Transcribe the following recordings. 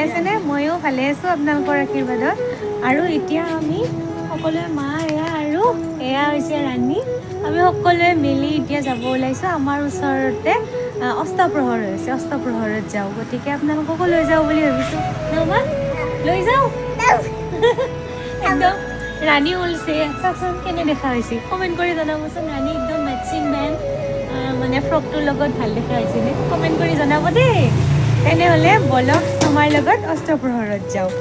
আছেনে? ময়ো ভালে আছোঁ আপোনালোকৰ আশীৰ্বাদত। আৰু এতিয়া আমি সকলোৱে মা এয়া আৰু এয়া হৈছে ৰাণী, আমি সকলোৱে মিলি এতিয়া যাব ওলাইছোঁ। আমাৰ ওচৰতে অস্তপ্ৰহৰ হৈছে, অস্তপ্ৰহৰত যাওঁ, গতিকে আপোনালোককো লৈ যাওঁ বুলি ভাবিছোঁ। নহবা লৈ যাওঁ একদম ৰাণী ওলছে চাওকচোন কেনে দেখা হৈছে, কমেণ্ট কৰি জনাবচোন। ৰাণী একদম মেচিং বেণ্ড মানে ফ্ৰকটোৰ লগত ভাল দেখা হৈছেনে? কমেণ্ট কৰি জনাব দেই। তেনেহ'লে বলক আমাৰ লগত অস্তপ্ৰহৰত যাওঁ।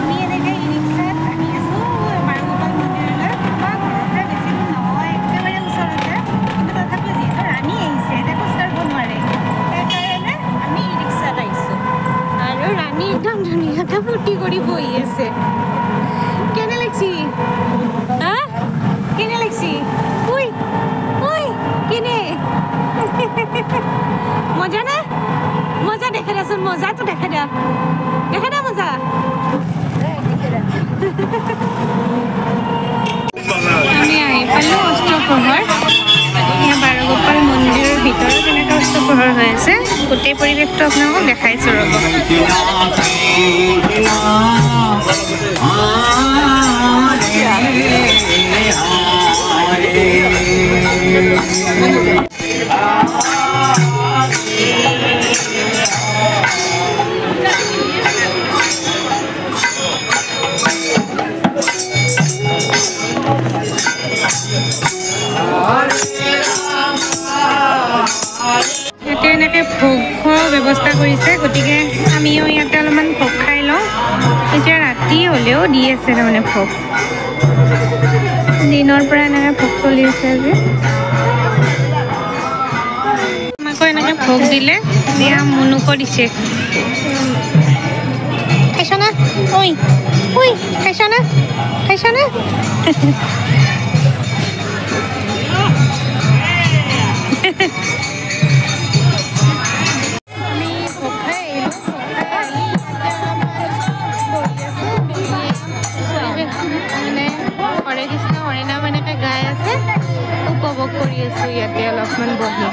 আমি এনেকৈ ই ৰিক্সাত আহি আছোঁ বাৰগোপাল মন্দিৰলৈ। আমাৰ ঘৰৰ পৰা বেছি দূৰ নহয়, একেবাৰে ওচৰতে, কিন্তু তথাপিও যিহেতু ৰাণী আহিছে এতিয়া খোজ কাঢ়িব নোৱাৰে, সেইকাৰণে আমি ই ৰিক্সাত আহিছোঁ। আৰু ৰাণী একদম ধুনীয়াকৈ ফূৰ্তি কৰি বহি আছে। কেনে লাগছি? হা কেনে লাগছি? উই উই কেনে মজা না? মজা দেখা দেচোন, মজাটো দেখা দে, দেখা দে মজা। আমি আহি পালোঁ অস্তপ্ৰহৰ। এতিয়া বাৰগোপাল মন্দিৰৰ ভিতৰত এনেকৈ অস্তপ্ৰহৰ হৈ আছে। গোটেই পৰিৱেশটো আপোনালোকক দেখাইছোঁ ৰ'ব। ইয়াতে এনেকৈ ভোগ খোৱাৰ ব্যৱস্থা কৰিছে, গতিকে আমিও ইয়াতে অলপমান ভোগ খাই লওঁ। এতিয়া ৰাতি হ'লেও দি আছে তাৰমানে ভোগ, দিনৰ পৰা এনেকৈ ভোগ চলি আছে আজি। আমাকো এনেকৈ ভোগ দিলে, দিয়া মুনুকো দিছে। খাইছ না? ঐ ঐ খাইছ না? খাইছ না? হৰে কৃষ্ণ হৰে নাম এনেকৈ গাই আছে, উপভোগ কৰি আছোঁ ইয়াতে অলপমান বহি।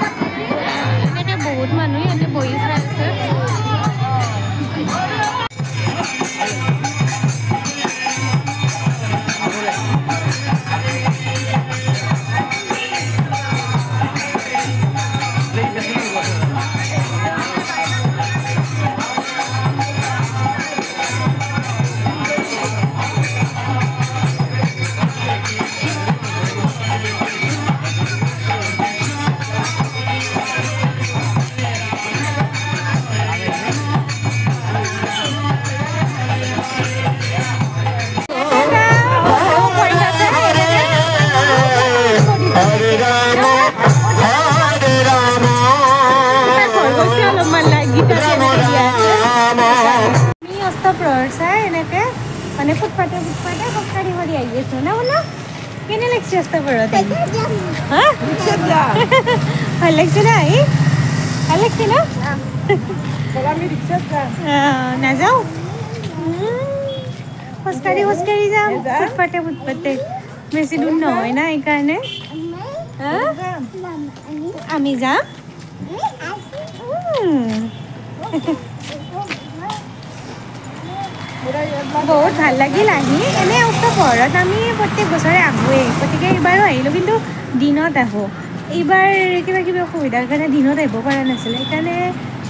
এনেকৈ বহুত মানুহ ইয়াতে বহি চাই আছে। অস্তপ্ৰহৰ চাই এনেকৈ মানে ফুটপাতে খোজকাঢ়ি আহি আছোঁ না বোলো। কেনে লাগিছে অস্তপ্ৰহৰত? হা ভাল লাগিছে না? আহি ভাল লাগিছে না? নাযাওঁ, খোজকাঢ়ি যাম ফুটপাতে, বেছি দূৰ নহয় না সেইকাৰণে। আমি যাম। বহুত ভাল লাগিল আহি। এনেই অস্তপ্ৰহৰত আমি প্ৰত্যেক বছৰে আহোঁৱেই, গতিকে এইবাৰো আহিলোঁ, কিন্তু দিনত আহোঁ। এইবাৰ কিবা কিবি অসুবিধাৰ কাৰণে দিনত আহিব পৰা নাছিলোঁ, সেইকাৰণে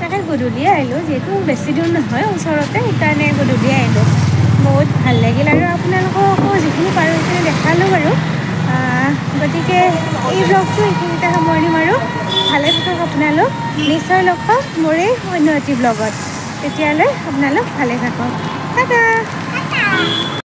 তাকে গধূলি আহিলোঁ। যিহেতু বেছি দূৰ নহয় ওচৰতে, সেইকাৰণে গধূলি আহিলোঁ। বহুত ভাল লাগিল আৰু আপোনালোককো যিখিনি পাৰোঁ সেইখিনি দেখালোঁ বাৰু। গতিকে এই ব্লগটো এইখিনিতে সামৰণি মাৰোঁ। ভালে থাকক আপোনালোক, নিশ্চয় লগ পাম মোৰ এই অন্য এটি ব্লগত। তেতিয়ালৈ আপোনালোক ভালে থাকক। টাটা।